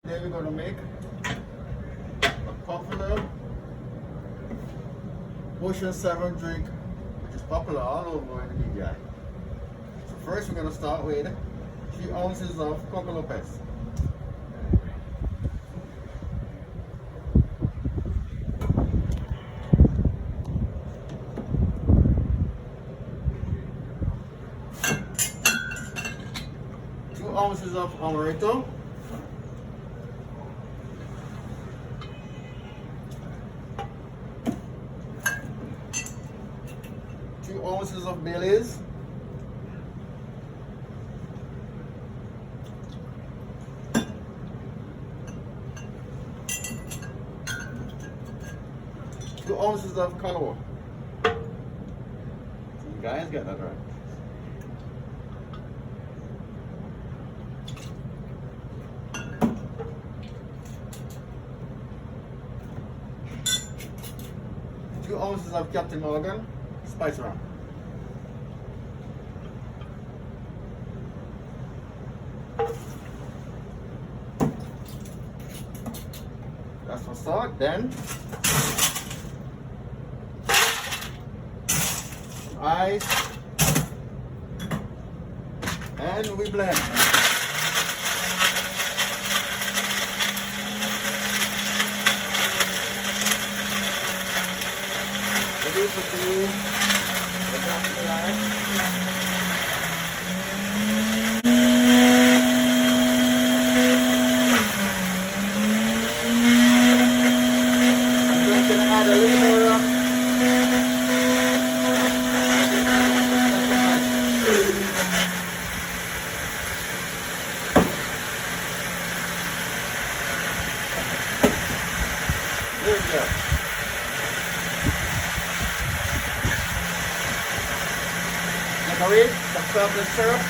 Then we're gonna make a popular Ocean 7 drink, which is popular all over in the BVI. So first we're gonna start with 3 ounces of Coco Lopez. Ounces of amaretto, 2 ounces of Baileys, 2 ounces of Kahlua. So you guys get that right. Two ounces of Captain Morgan spice rum. That's for salt. Then ice, and we blend. This would be the coffee line. I'm just going to add a little more there we go. Marine, some chocolate syrup.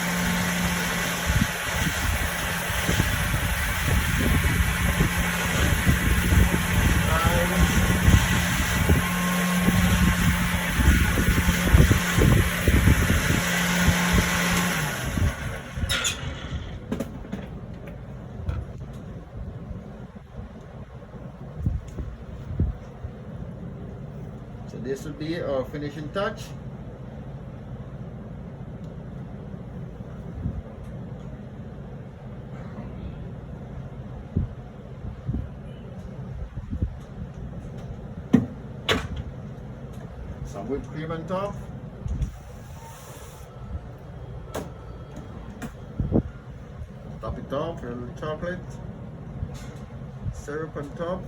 So this would be our finishing touch. Some whipped cream on top. Top it off, a little chocolate. Syrup on top.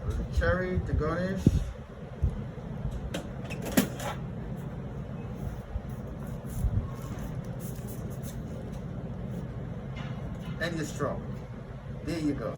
A little cherry to garnish. And your straw. There you go.